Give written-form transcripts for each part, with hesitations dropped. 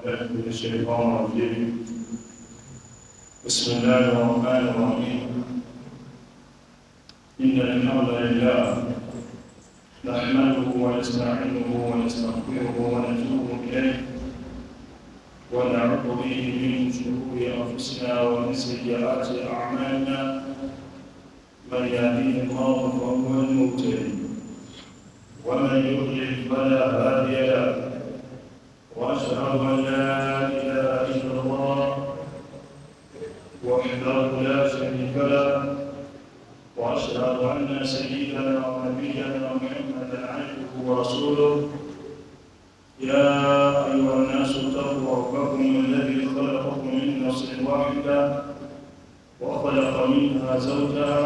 من الشيطان الرجيم. بسم الله الرحمن الرحيم. إن الحمد لله نحمده ونستعينه ونستغفره ونتوب إليه ونعوذ به من شرور أنفسنا ومن سيئات أعمالنا. من يهديه الله فهو المهتدي ومن يضلل فلا هادي له. وأشهد أن لا إله إلا الله وحده لا شريك له، وأشهد أن سيدنا ونبينا محمدا عبده ورسوله. يا أيها الناس اتقوا ربكم الذي خلقكم من نفس واحدة وخلق منها زوجها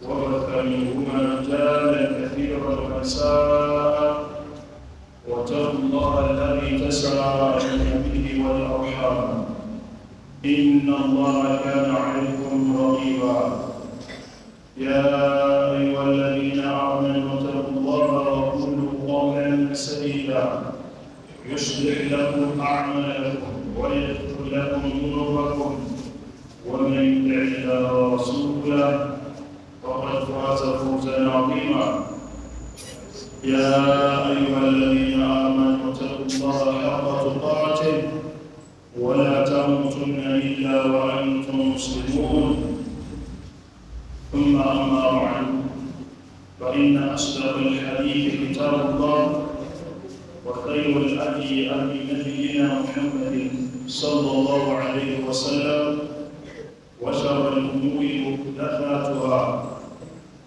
وبث منهما رجالا كثيرا ونساء، واتقوا الله الذي تساءلون به والأرحام إن الله كان عليكم رقيبا. يا أيها الذين آمنوا اتقوا الله وقولوا قولا سديدا يصلح لكم أعمالكم ويغفر لكم ذنوبكم، ومن يطع الله ورسوله فقد فاز فوزا عظيما. يا أيها الذين آمنوا اتقوا الله حق تقاته ولا تموتن إلا وأنتم مسلمون. ثم أما بعد، فإن أصدق الحديث كتاب الله، وخير الهدي هدي نبينا محمد صلى الله عليه وسلم، وشر الأمور محدثاتها،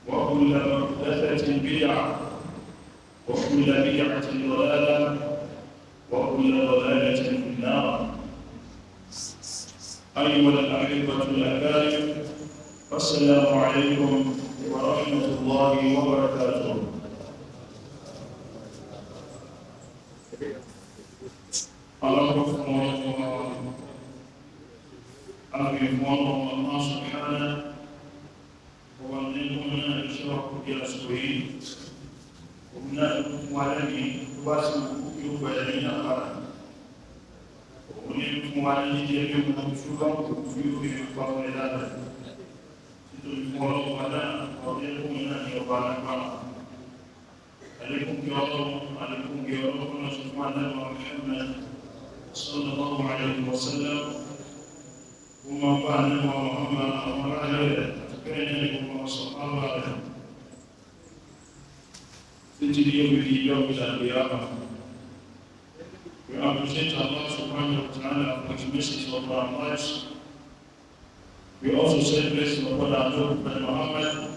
وكل محدثة بدعة، وكل بدعة ضلالة، وكل ضلالة في النار. أيها الأحبة الأكارم، السلام عليكم ورحمة الله وبركاته. الله سبحانه ومننا إشراك برسوله ومن ولدي واسم يوبالين أخرى ومن ولدي يبيون مشروع وفيه يفعل ذلك تلقوا ولا ويقوم من يوبالك. عليكم يوم سبحانه محمد صلى الله عليه وسلم وما كان محمد أمر عليه كان وصحابه في يوم القيامة. We appreciate Allah subhanahu wa ta'ala for His message of our lives. We also say blessing upon our Lord Muhammad,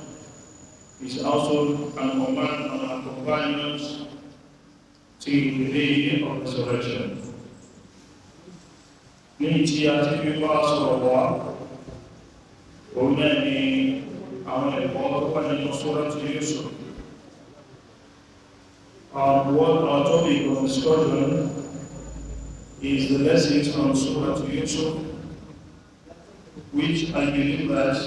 his household and command on our companions till the day of resurrection. Ní tí a ti fi bá sọ̀rọ̀ wá, òun náà ni àwọn ẹ̀kọ́ tó wà nínú Suratu Yusuf. Our topic of discussion is the lessons from Suratu Yusuf, which I believe that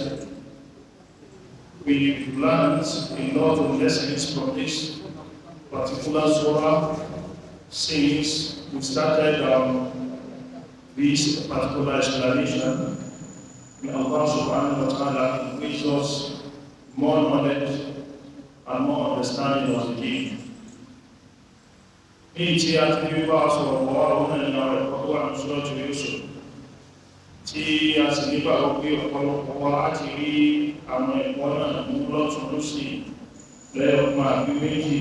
we've learned a lot of lessons from this particular surah since we started this particular explanation. May Allah subhanahu wa ta'ala increase us more knowledge and more understanding of the deen. Ní tí a ti bí bá sọ̀rọ̀ wá ọ̀nà ìlà rẹ̀ pọ̀lú àwọn Suratu Yusuf, tí a sì nígbà wípé ọ̀pọ̀lọpọ̀ wá láti rí àwọn ẹ̀kọ́ náà mú lọ́tún lósì lẹ́yọ̀kún àbí méjì,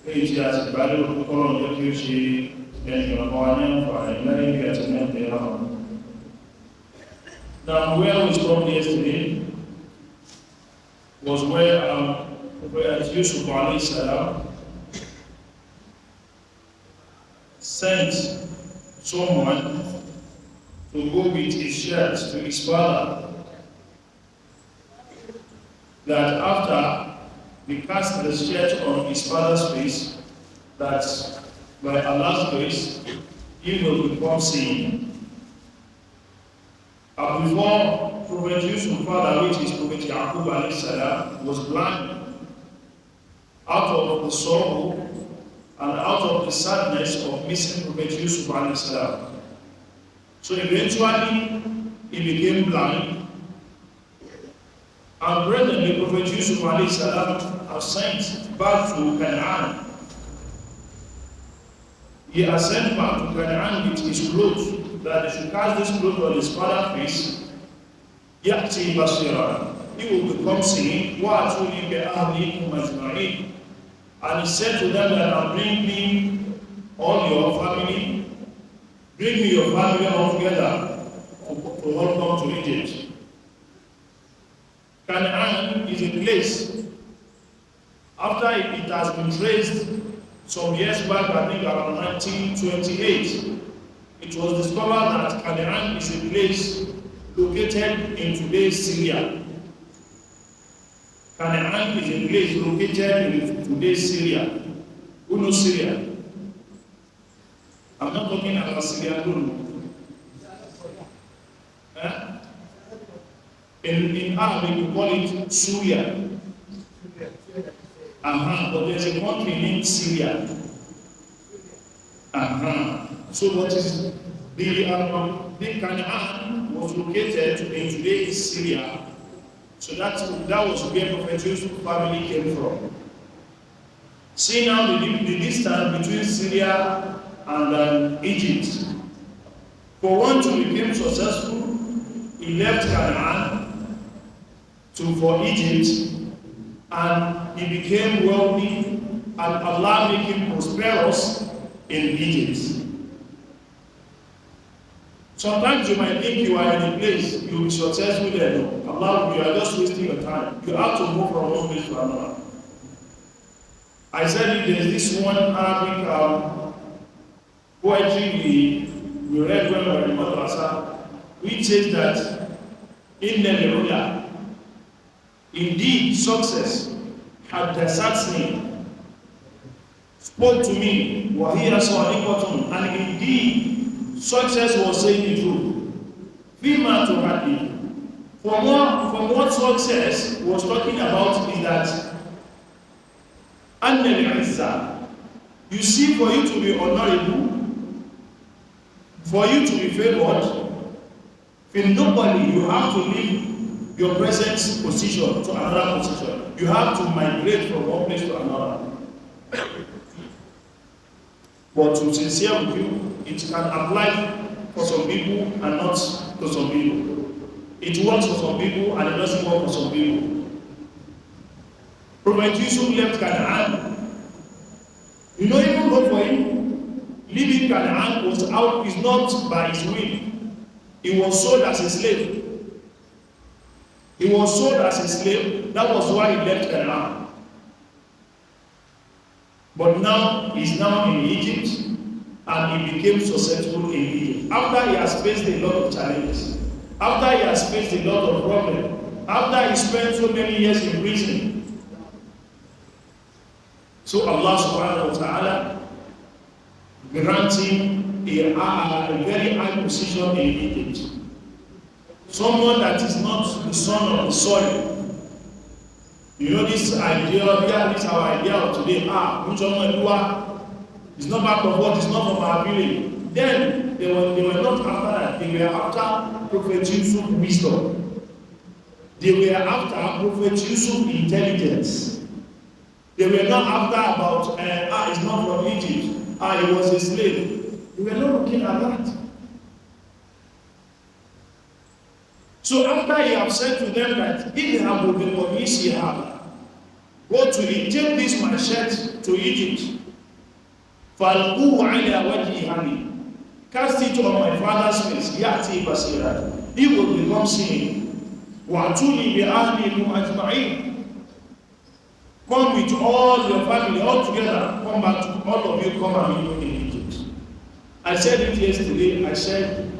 ní tí a sì bá lérò púpọ̀lọ̀ jẹ́ kí ó ṣe ẹ̀yìn ọ̀pọ̀ wa ní àǹfààní lẹ́yìn bí àti mẹ́tẹ̀ láwọn. Now, where we stopped yesterday was where Yusuf alayhi salam sent someone to go with his shirt to his father, that after he cast the shirt on his father's face, that by Allah's grace he will become sane. And before Prophet Yusuf's father, which is Prophet Yaqub alayhi salam, was blind out of the sorrow and out of the sadness of missing Prophet Yusuf alayhi salam. So eventually he became blind, and presently Prophet Yusuf alayhi salam was sent back to Canaan. He has sent back to Canaan with his clothes, that they should cast this cloth on his father's face. Ya'ti basira, he will become seeing. Wa'atuni bi ahlikum ajma'in, and he said to them that, bring me all your family, bring me your family all together to welcome to Egypt. Canaan is a place, after it has been traced some years back, I think around 1928, it was discovered that Canaan is a place located in today's Syria. Canaan is a place located in today's Syria. Who knows Syria? I'm not talking about Syria alone. In Arabic, we call it Syria. But there's a country named Syria. So what is the Canaan was located in today's Syria. So that was where Prophet Yusuf's family came from. See now the distance between Syria and Egypt. For one to become successful, he left Canaan for Egypt, and he became wealthy, and Allah made him prosperous in Egypt. Sometimes you might think you are in a place, you will be successful there. No, Allah, you are just wasting your time. You have to move from one place to another. I said there's this one Arabic poetry we read when we were in Madrasa, which says that indeed success had me, spoke to me, and indeed success was saying the truth. From what success was talking about is that you see, for you to be honorable, for you to be favored, nobody, you have to leave your present position to another position. You have to migrate from one place to another. But to be sincere with you, it can apply for some people and not for some people. It works for some people and it doesn't work for some people. Prophet Yusuf left Canaan. You know, even though for him, leaving Canaan is not by his will. He was sold as a slave. He was sold as a slave. That was why he left Canaan. But now he's now in Egypt, and he became successful in Egypt. After he has faced a lot of challenges, after he has faced a lot of problems, after he spent so many years in prison. So Allah subhanahu wa ta'ala grants him a very high position in Egypt. Someone that is not the son of the soil. You know this idea, this is our idea of today. It's not part of what is not from our village. Then they were not after that. They were after Prophet Yusuf's wisdom. They were after Prophet Yusuf's intelligence. They were not after about it's not from Egypt. He was a slave. They were not looking at that. So after he have said to them that if they have go to Egypt, take this my shirt to Egypt. Cast it on my father's face. Ya'ti basira. He will become seeing. Wa'atuni bi ahlikum ajma'in. Come with all your family, all together. Come back to all of you, come and live in Egypt. I said it yesterday. I said,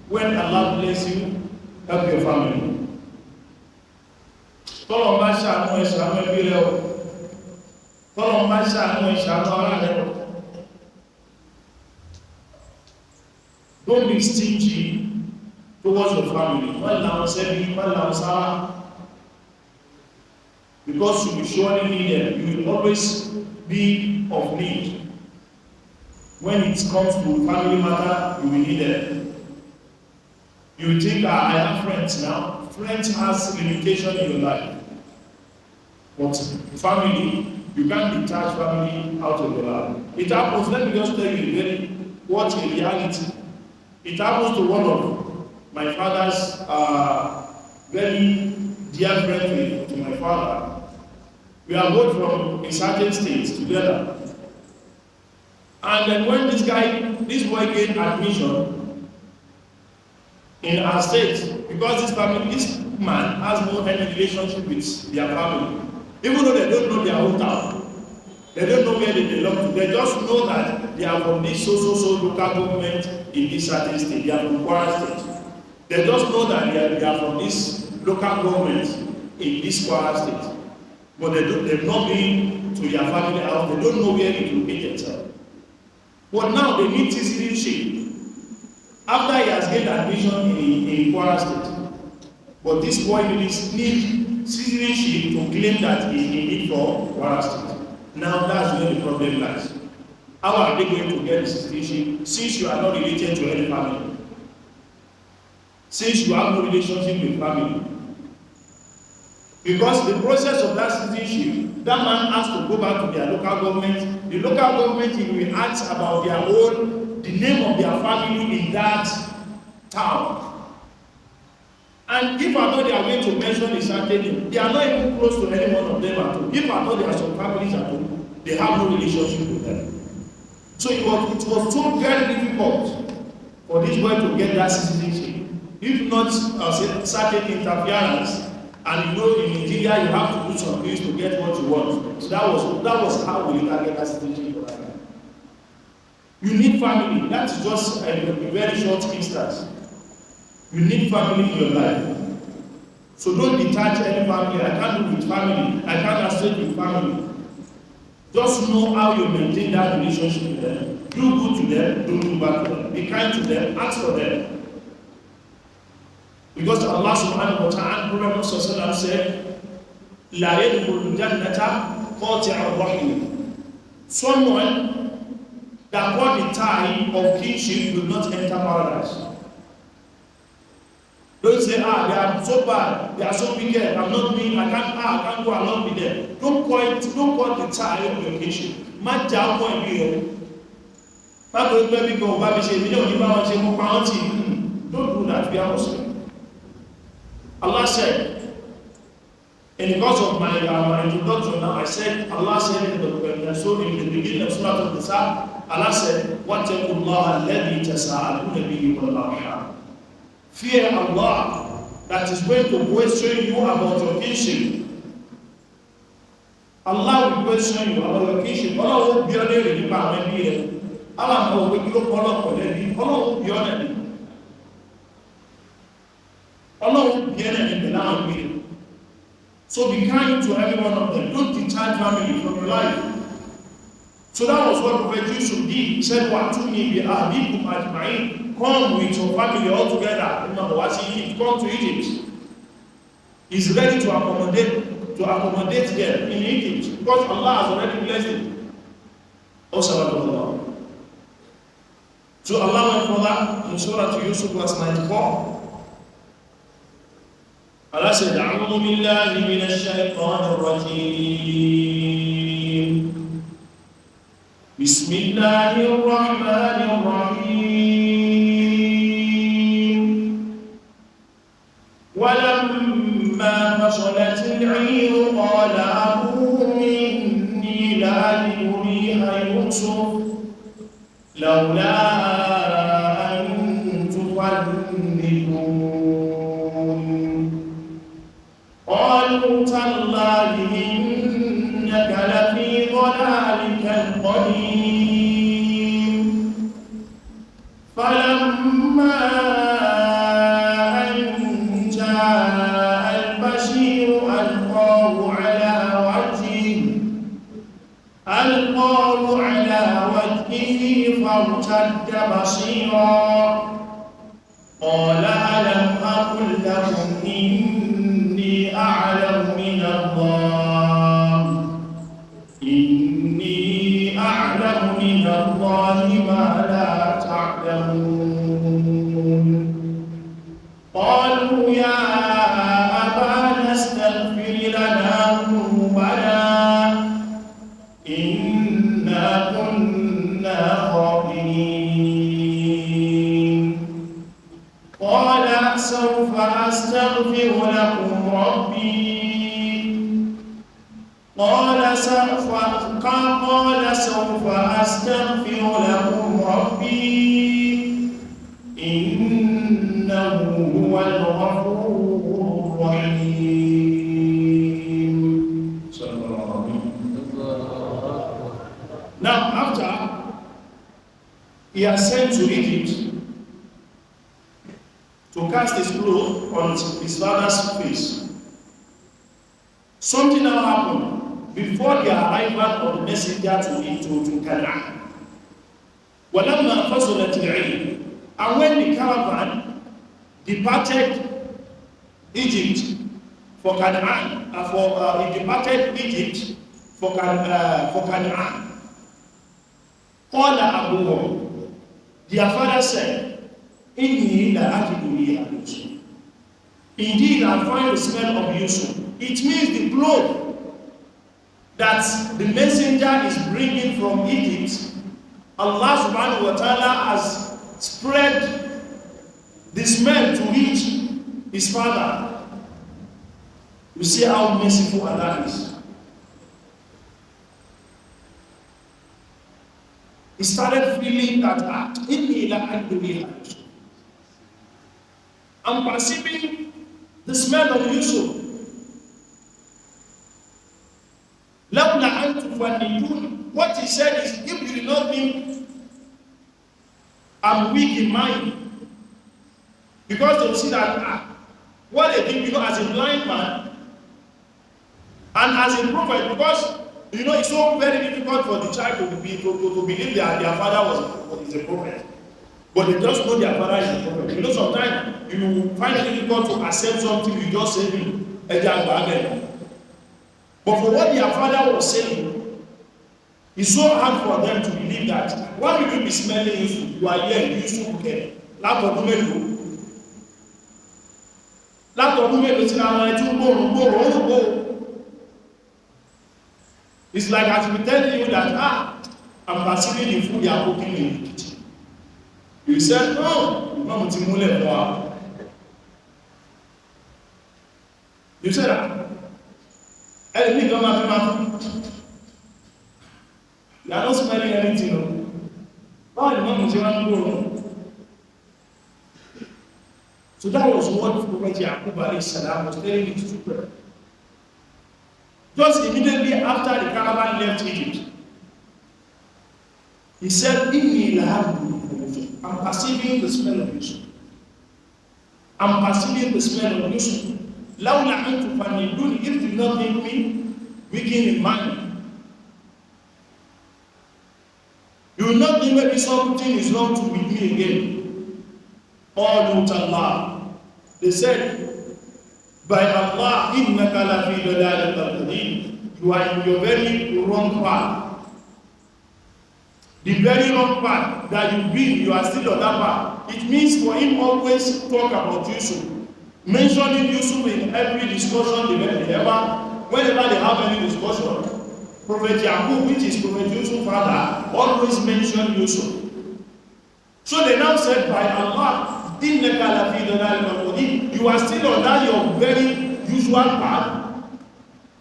when Allah bless you, help your family. Don't be stingy towards your family. Because you will surely need them. You will always be of need. when it comes to family matter, you will need them. You think, I have friends now. Friends has limitation in your life. But family, you can't detach family out of your life. It happens, let me just tell you what a reality. It happens to one of my father's very dear friend to my father. We are both from a certain state together. And then when this boy gained admission in our state, because this man has no any relationship with their family, even though they don't know their own town, they don't know where they belong to, they just know that they are from this so local government in this certain state, they are from Kwara State. They just know that they are from this local government in this Kwara State. But they've not been to their family house, they don't know where it will be themselves. But now they need citizenship. After he has gained admission in Kwara State, but this boy needs citizenship to claim that he need for Kwara State. Now that's where the problem lies. How are they going to get the citizenship since you are not related to any family? Since you have no relationship with family? Because the process of that citizenship, that man has to go back to their local government. The local government will ask about their own, the name of their family in that town. And if I know they are going to mention a certain name, they are not even close to any one of them at all. If I know there are some families at home, they have no relationship with them. So it was so very difficult for this boy to get that citizenship. If not certain interference, and you know in Nigeria you have to do some things to get what you want. So that was how we later get that citizenship for that guy. You need family. That is just a very short instance. You need family in your life. So don't detach any family. I can't do with family. I can't associate with family. Just know how you maintain that relationship with them. Do good to them, don't do bad to them. Be kind to them, ask for them. Because Allah subhanahu wa ta'ala, Prophet Mustapha said, La yadkhulul jannata qati'ur rahim. Someone that got the tie of kinship will not enter paradise. Don't say, they are so bad, they are so wicked, I'm not being, I can't go along with them. Don't call the tie of your kinship. Má jà mọ́ ẹbí rẹ̀. Má tó gbé bí kan bá mi ṣe mílíọ̀nù ní báwọn ṣe mú pàántì. Don't do that, we are Muslim. Allah said, in the course of my introduction now, I said, Allah said in the beginning of Surah Yusuf, Allah said, وَاتَّقُوا اللَّهَ الَّذِي تَسَاءَلُونَ بِهِ وَالْأَرْحَامَ. Fear Allah that is going to question you about your kinship. Allah will question you about your kinship. Allah will be on it. Allah will be on it. Allah will be on it. Allah will be on it. So be kind to every one of them. Don't detach family from your life. So that was what Prophet Yusuf did. He said, وَأْتُونِي بِأَهْلِكُمْ أَجْمَعِينَ. Come with your family all together. Come to Egypt. He's ready to accommodate them in Egypt because Allah has already blessed him. Allah. So Allah went further in Suratu Yusuf verse 94. Allah said, أعوذ بالله من الشيطان الرجيم. بسم الله الرحمن الرحيم. ولما فصلت العير قال أبوهم إني لأجد ريح يوسف لولا أن تفندون قالوا تالله إنك لفي ضلالك القديم فلما أن جاء البشير ألقاه على وجهه فارتد بصيرا قال ألم أقل لكم إني أعلم من الله ما يعلمون قالوا يا أبانا استغفر لنا ذنوبنا إنا كنا خاطئين قال سوف أستغفر لكم ربي قال سوف أستغفر لكم ربي إنه هو الغفور الرحيم. Now after he has sent to Egypt to cast his cloth on his father's face, something now happened before the arrival of the messenger to Canaan. وَلَمَّا فَصُلَتِ الْعِيرُ, and when the caravan departed Egypt for Canaan, he departed Egypt for Canaan, قَالَ أَبُوهُمْ, their father said, إِنِّي لَأَجِدُ رِيحَ يُوسُفَ, indeed I find the smell of Yusuf. It means the cloth that the messenger is bringing from Egypt, Allah subhanahu wa ta'ala has spread the smell to reach his father. You see how merciful Allah is. He started feeling that act. I'm perceiving the smell of Yusuf. What he said is, if you do not think I'm weak in mind, because they will see that what they think, as a blind man and as a prophet, because it's so very difficult for the child to believe that their father is a prophet, but they just know their father is a prophet. Sometimes you find it difficult to accept something, you just say but for what their father was saying, it's so hard for them to believe that. Why will you be smelling Yusuf? You are here, Yusuf again. It's like I should be telling you that, I'm perceiving the food you are cooking in the kitchen. You said, no, you said that. You are not smelling anything. So that was what Prophet Yaqub was telling his children. Just immediately after the caravan left Egypt, he said, I'm perceiving the smell of Yusuf. I'm perceiving the smell of Yusuf. If you do not think me weak in mind, you will not think maybe something is wrong with me again. Allah, they said, by Allah, you are in your very wrong path. The very wrong path that you are still on that path. It means for him always talk about Yusuf, mentioning Yusuf in every discussion whenever they have any discussion. Prophet Yaqub, which is Prophet Yusuf's father, always mention Yusuf. So they now said, by Allah, you are still on that your very usual path.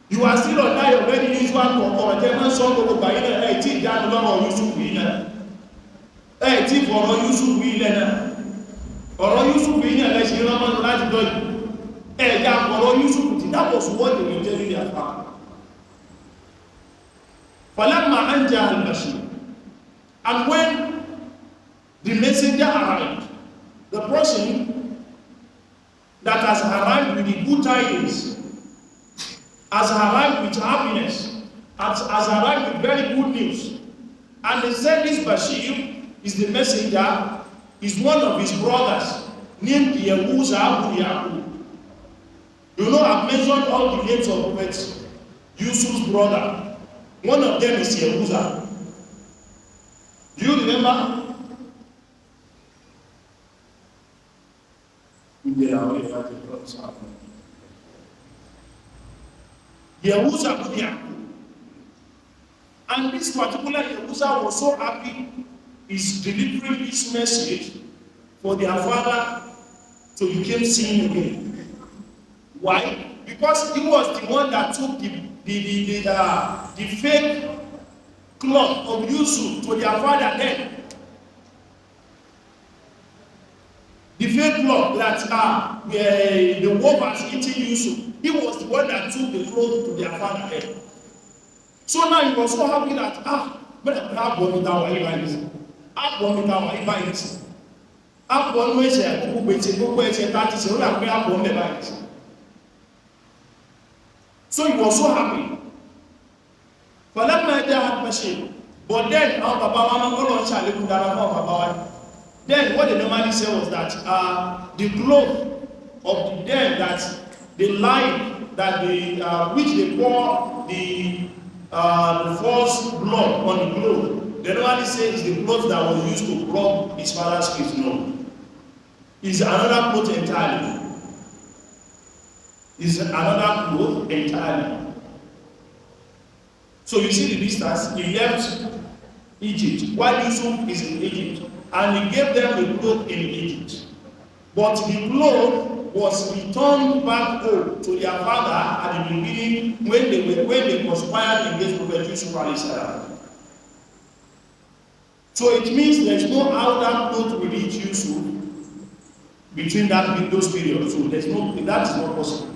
You are still on that your very usual path. That was what they were telling their father. And when the messenger arrived, the person that has arrived with the good tidings, has arrived with happiness, has arrived with very good news, and they said this Bashir is the messenger, is one of his brothers named Yaqub. I've mentioned all the names of prophets. Yusuf's brother, one of them is Yehuza. Do you remember? Yehuza could Yaqub. And this particular Yehuza was so happy is delivering this message for their father to become sin again. Why? Because he was the one that took the fake cloth of Yusuf to their father then. The fake cloth that the wolf has eaten Yusuf, he was the one that took the cloth to their father then. So now he was so happy that but I born it down why this. I born it down why this. I born we say go say that is all I born this. So he was so happy. فلما جاء البشير, but then our Baba Mama go chale kundara for Baba. Then what they normally say was that the cloth of the them that the line that they which they pour the false blood on the cloth, they normally say is the cloth that was used to rub his father's feet. No, is another cloth entirely. Is another cloth entirely. So you see the distance. He left Egypt while Yusuf is in Egypt, and he gave them the cloth in Egypt. But the cloth was returned back home to their father at the beginning when they conspired against Prophet Yusuf alayhi salam. So it means there is no outer cloth with each Yusuf between those periods. So that is not possible.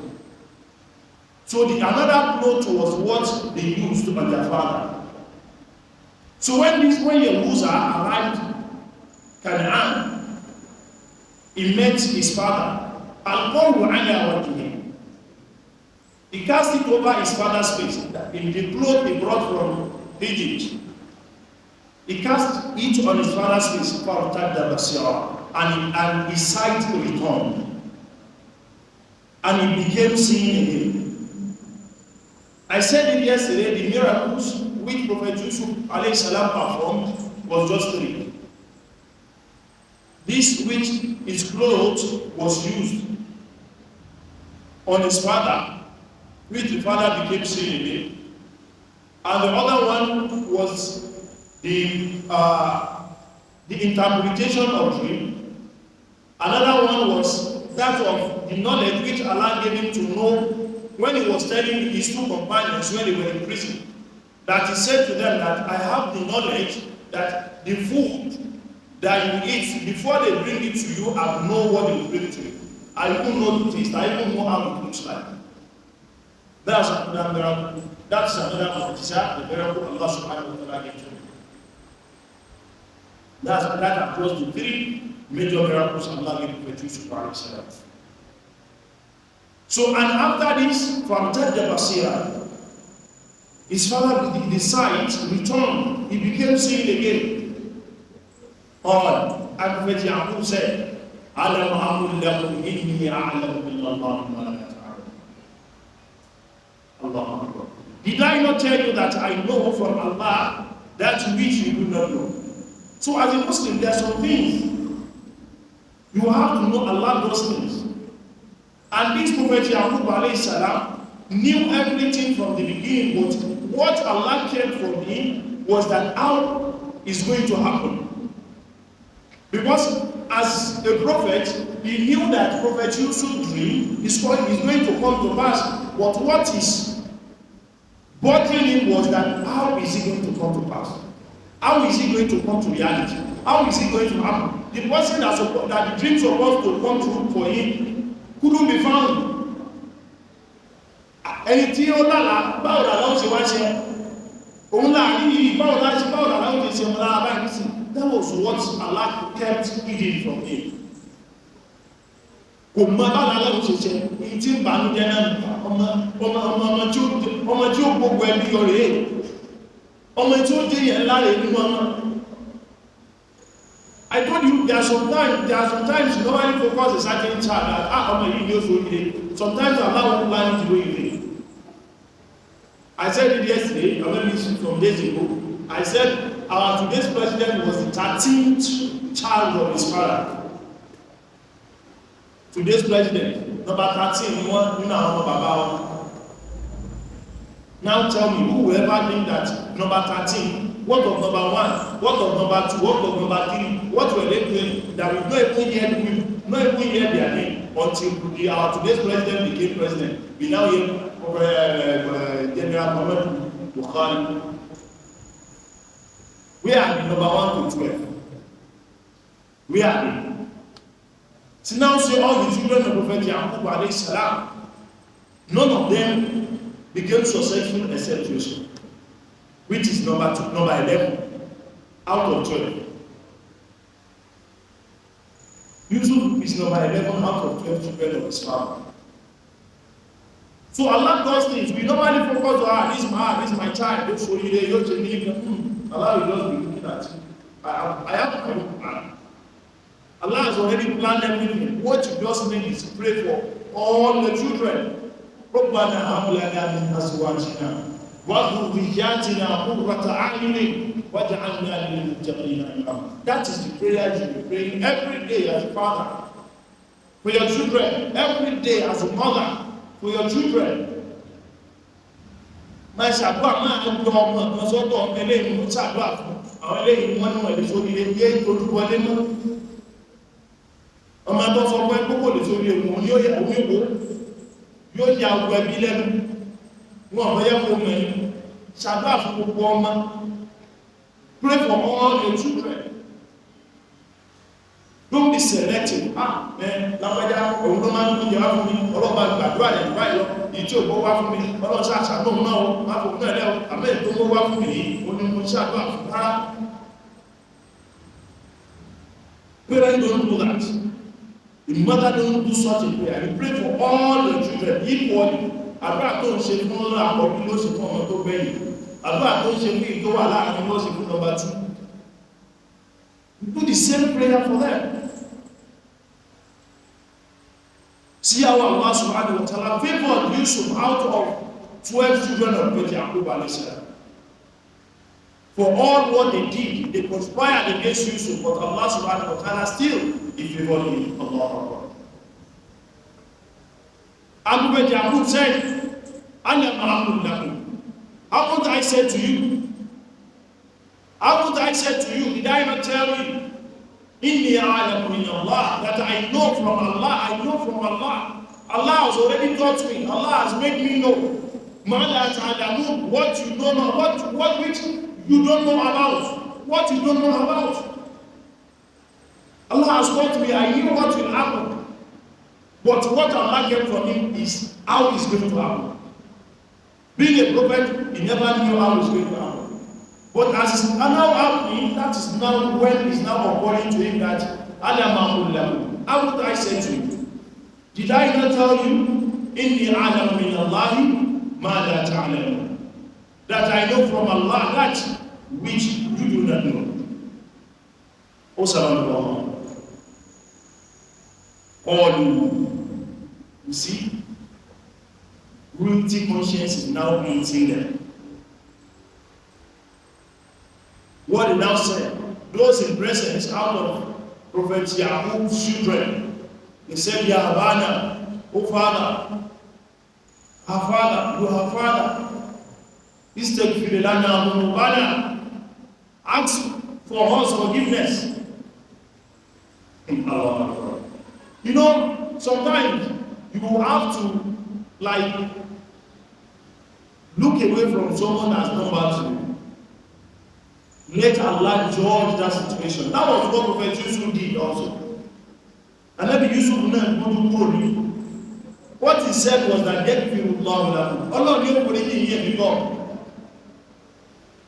So another cloth was what they used by their father. So when Yehuza arrived Canaan, he met his father. He cast it over his father's face in the cloth he brought from Egypt. He cast it on his father's face and his sight returned. And he became seeing again. I said it yesterday, the miracles which Prophet Yusuf alayhi salam performed was just 3. This which his clothes was used on his father, which the father became seeing again. And the other one was the interpretation of dream. Another one was that of the knowledge which Allah gave him to know when he was telling his 2 companions when they were in prison, that he said to them that I have the knowledge that the food that you eat, before they bring it to you, I know what they will bring to you. I even know the taste, I even know how it looks like. That's another miracle. That's another mu'jiza, the miracle Allah subhanahu wa ta'ala gave to him. That across the 3 major miracles Allah gave to Yusuf alayhi salam. So, and after this, from Basira, his father, the sight returned. He became seeing again. And Prophet Yaqub said, Alam amul lakum inni a'lamu billahi ma la ta'lamun. Allahu Akbar. Did I not tell you that I know from Allah that which you do not know? So as a Muslim, there are some things you have to know. Allah knows things. And this Prophet Yaqub alayhi salam knew everything from the beginning, but what Allah kept from him was that how is going to happen. Because as a prophet, he knew that Prophet Yusuf's dream is going to come to pass. But what is bothering him was that how is it going to come to pass? How is it going to come to reality? How is it going to happen? The person that the dream supposed to come true for him couldn't be found. Ẹni tí ó lálàá báwo làlá ó ṣe wá ṣe òun láàrin yìí báwo làlá ó ṣe ọmọ lára báyìí sí. That was what Allah kept hidden from him. Kò mọ báwo làlá ó ṣe ṣe èyí tí ń bànújẹ́ náà ọmọ tí ó gbogbo ẹbí yọ rèé ọmọ tí ó jẹ́ yẹn láre nínú ọmọ. I told you there are sometimes you normally focus a certain child that sometimes Allah won't plan to do it. I said it yesterday, from days ago. I said our today's president was the 13th child of his father. Today's president, number 13, now tell me, who will ever think that number 13, what of number 1, what of number 2, what of number 3, what were they doing that we not even hear their name until our today's president became president. We now hear General Muhammad Buhari. We are the number 1 to 12. We are the. So now see all the children of Prophet Yaqub alayhi salam, none of them became successful except Yusuf, which is number 11 out of 12. Yusuf is number 11 out of 12 children of his father. So Allah does things. We normally focus on, this is my child, don't show you there, you're changing. Allah will just be looking at you. I have my own plan. Allah has already planned everything. What you just need is to pray for all the children. رَبَّنَا هَبْ لَنَا مِنْ أَزْوَاجِنَا وَذُرِّيَّاتِنَا قُرَّةَ أَعْيُنٍ وَاجْعَلْنَا لِلْمُتَّقِينَ إِمَامًا. That is the prayer you will be praying every day as a father for your children, every day as a mother for your children. Máa ṣàdúrà máa ń lọ ọmọ kan sọ́dọ̀ ọmọ eléyìí mú ṣàdúrà fún àwọn eléyìí wọ́n ní wọ́n lè sórí ilé ìtòjúwọlé mọ́. Ọmọ tó sọ pé kókò lè sórí ewu yóò yà omi ìwò yóò yà ọgbọ ẹbí lẹ́nu wọn ọ̀rọ̀ yẹ kó mẹ́rin ṣàdúrà fún gbogbo ọmọ. Pray for all your children. Don't be selective. Lápájá òun ló máa ń gbìyànjú wá fún mi, ọlọ́pàá gbàdúrà rẹ̀ nípa ìlọ, ìtí ògbó wá fún mi, ọlọ́ṣà àṣàdó náà ó, máa fò náà lẹ́wọ̀, àmẹ́ ìtógbó wá fún mi yìí, ó ní mo ṣàdúrà fún rárá. Parents don't do that. The mother don't do such a prayer. You pray for all the children equally. Àdúrà tó ń ṣe fún àkọ́bí ló ṣe fún ọmọ tó gbẹ̀yìn. Àdúrà tó ń ṣe fún ìtó wà láàrin ló ṣe fún number 2. You do the same prayer for them. See how Allah subhanahu wa ta'ala favored Yusuf out of 12 children of Prophet Yaqub alayhi salam. For all what they did, they conspired against Yusuf, but Allah subhanahu wa ta'ala still favored him. Allah Akbar. And Prophet Yaqub said, Ana ma'akum lakum. How would I say to you? How would I say to you? Did I not tell you? Inni a'lamu min Allah, that I know from Allah, I know from Allah. Allah has already taught me. Allah has made me know. Ma la ta'lamun, what you don't know, what which you don't know about. What you don't know about. Allah has taught me, I knew what will happen. But what Allah kept from him is how it's going to happen. Being a prophet, he never knew how it's going to happen. But as it's now happening, that is now when it's now according to him that Alaikum. How would I say to you? Did I not tell you? Inni a'lamu min Allahi ma la ta'lamun. That I know from Allah that which you do not know. Assalamu. All you see, guilty conscience is now eating them. What he now said, those in presence out of Prophet Yaqub's children, they said, Ya Abana, O Father, our Father, you are Father. Istaghfir lana dhunubana. Ask for us forgiveness. You know, sometimes you will have to look away from someone that's not bad to you. Let Allah judge that situation. That was what Prophet Yusuf did also. And Nabi Yusuf knew what he said was that Allah knew what he did before.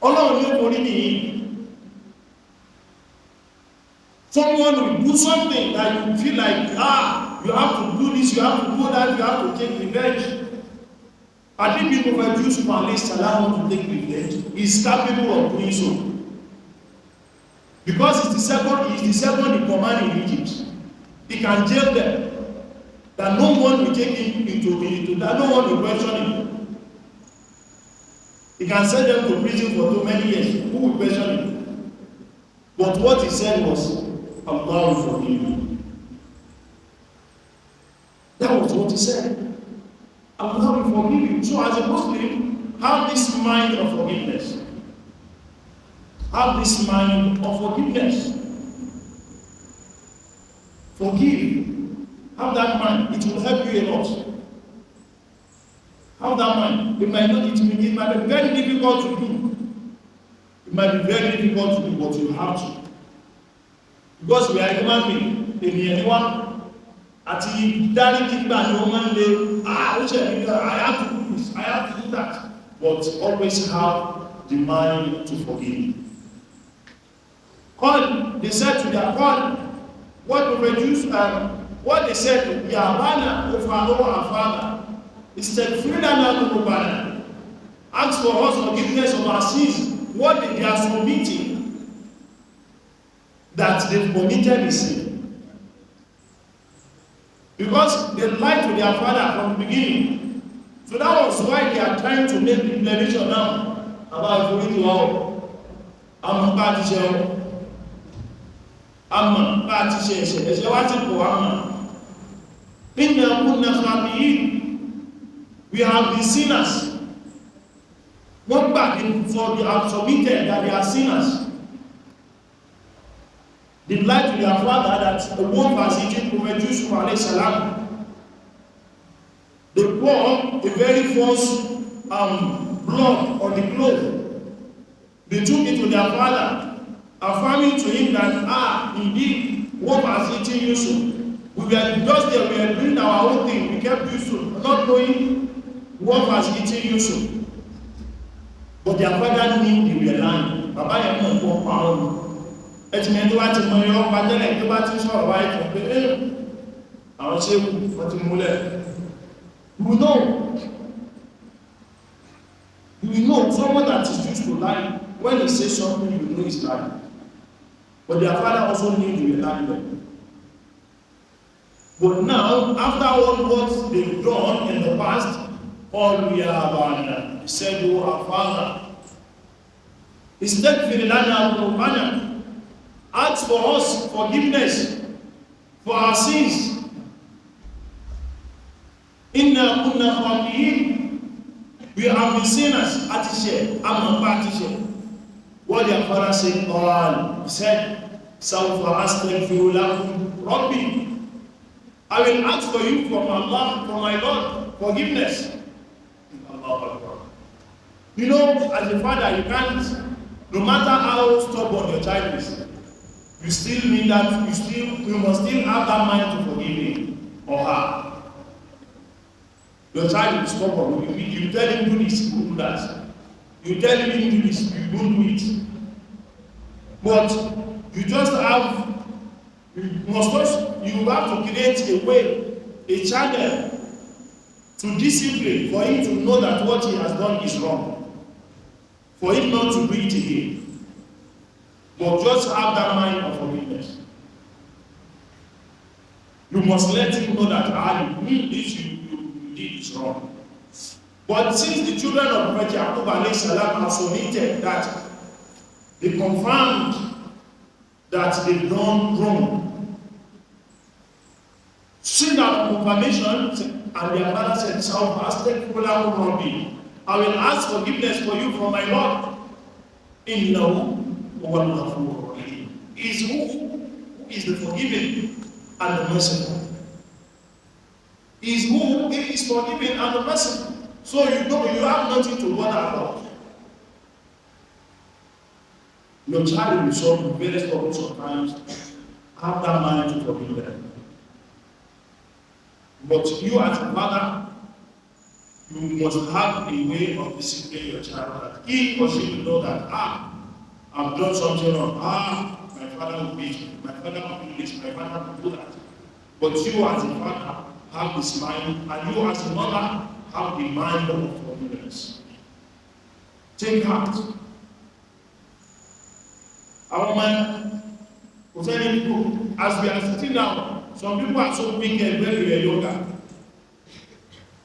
Allah knew what he did. Someone will do something that you feel like, you have to do this, you have to do that, you have to take revenge. I think Prophet Yusuf alayhi salam to take revenge. He is capable of doing so. Because he's the second in command in Egypt. He can jail them. That no one will take him into that no one will question him. He can send them to prison for so many years. Who will question him? But what he said was, Allah will forgive you. what he said. Allah will forgive you. So as a Muslim, have this mind of forgiveness. Have this mind of forgiveness. Forgive. Have that mind. It will help you a lot. Have that mind. It might be very difficult to do. It might be very difficult to do, but you have to. Because we are human beings. Anyone àti dárí kígbà ni wọ́n máa ń lé I have to do this, I have to do that. But always have the mind to forgive. They said to their God, what they said to Yabana, O Father, istaghfir lana dhunubana. Ask for us forgiveness of our sins. What they are submitting, that they've committed a sin. Because they lied to their father from the beginning. So that was why they are trying to make the declaration now about going to our party. Amma party she wati ko amma. Inna kunna khati'in. We have been sinners. Not back in for they have submitted that they are sinners. They lied to their father that the one was eating Prophet Yusuf alayhi salam. They poured a very false blood on the cloth. They took it to their father, affirming to him that, indeed, what was eating Yusuf. We were just there, we were doing our own thing. We kept Yusuf, not knowing what was eating Yusuf. But their father knew they were lying. Baba yẹn mọ̀ pa ọ́n. Ẹtìmẹ̀ tó bá ti mọ irọ́ pàtẹ́lẹ̀ tó bá ti sọ̀rọ̀ wáyé tó pé àwọn ṣe wọ́n ti múlẹ̀. You know someone that is used to lie, when he says something, you know he's lying. But their father also knew they were lying. But now, after all what they've done in the past, all we have done, he said, "Oh, our Father, istaghfir lana dhunubana." Ask for us forgiveness for our sins. Inna kunna khati'in. We have been sinners. Atishe, amamba atishe. What their father said, he said, "Sawfa astaghfiru lakum Rabbi." I will ask for you from Allah, from my Lord, forgiveness. You know, as a father, you can't, no matter how stubborn your child is, you still need that, you must still have that mind to forgive him or her. Your child is stubborn. You tell him do this, you do that. You tell him do this, you don't do it. But you just have, you have to create a way, a channel to discipline for him to know that what he has done is wrong. For him not to do it again. But just have that mind of forgiveness. You must let him know that this you did is wrong. But since the children of Prophet Yaqub alayhi salam have submitted that, they confirmed that they've done wrong. Since that confirmation, and their father said, "Astaghfirullah Rabbi, I will ask forgiveness for you from my Lord." Innahu is who is the forgiving and the merciful. Is who is forgiving and the merciful. So you know you have nothing to bother about. Your child will solve various problems sometimes. Have that mind to forgive them. But you as a father, you must have a way of disciplining your child that he or she will know that I've done something wrong. My father will beat me. My father will do this. My father will do that. But you as a father have this mind, and you as a mother have the mind of forgiveness. Take heart. Our man, as we are sitting down, some people are so wicked when they were younger,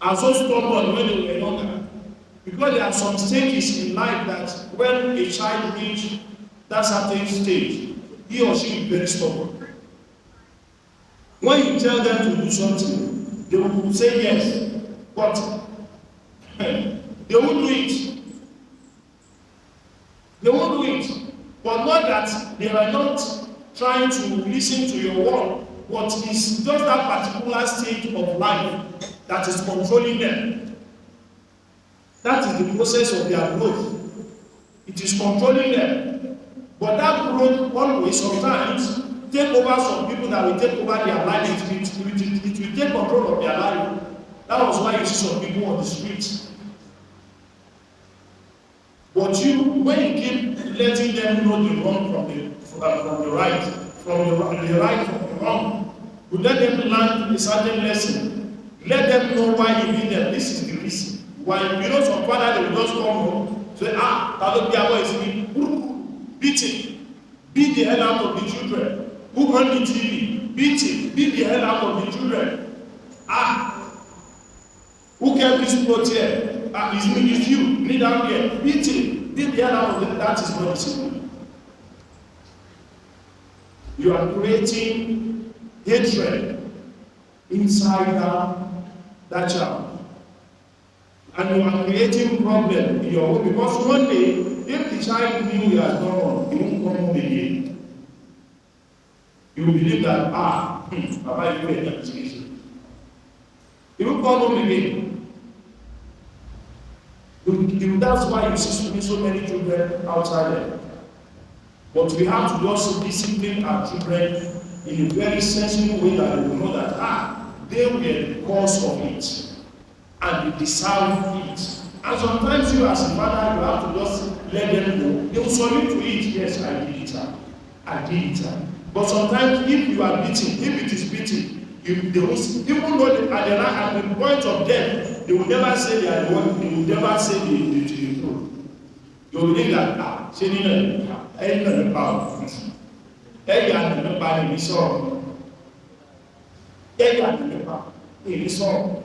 are so stubborn when they were younger. Because there are some stages in life that when a child reaches that certain stage, he or she is very stubborn. When you tell them to do something, They will say yes, but they won't do it. They won't do it. But not that they are not trying to listen to your word, but it's just that particular stage of life that is controlling them. That is the process of their growth. It is controlling them. But that growth always sometimes take over some people that will take over their life. It will take control of their life. That was why you see some people on the streets. But you, when you keep letting them know the wrong from the right, from the right from the wrong, you let them learn a certain lesson. Let them know why you need them. This is the reason. Why, you know, some father they will just come home, say, beating, beat the hell out of the children. Who on the TV? Beat the hell out of the children. Who kept this plot here? It's me, it's you, kneel down here. Beat the hell out of them. That is not discipline. You are creating hatred inside that child. And you are creating problem in your home, because one day, if the child knew he has done wrong, he won't come home again. You will believe that, Baba, you made that mistake. He won't come home again. That's why you see so many children outside there. But we have to also discipline our children in a very sensible way that they will know that, they were the cause of it. And they deserve it. And sometimes you as a father, you have to just let them know. They will submit to it. Yes, I did it. I did it. But sometimes if you are beating, if it is beating, they will, even though at the point of death, they will never say they are the one, they will never say the truth. You will think that, say, I know the power. I got the power in the song. I got the power in the song.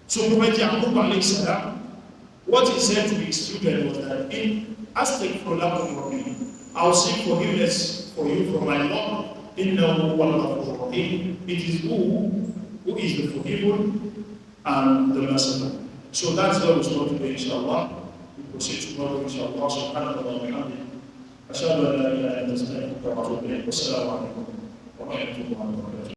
So Prophet Yaqub alayhi salam, what he said to his children was that, I'll seek forgiveness for you from my Lord. It is who is the forgivable and the merciful. So that's where we start today, inshallah. We proceed tomorrow, inshallah. Subhanahu wa ta'ala. Ashhadu an la ilaha illa anta astaghfiruka wa atubu ilayk. Wassalamu alaikum wa rahmatullahi wa barakatuh.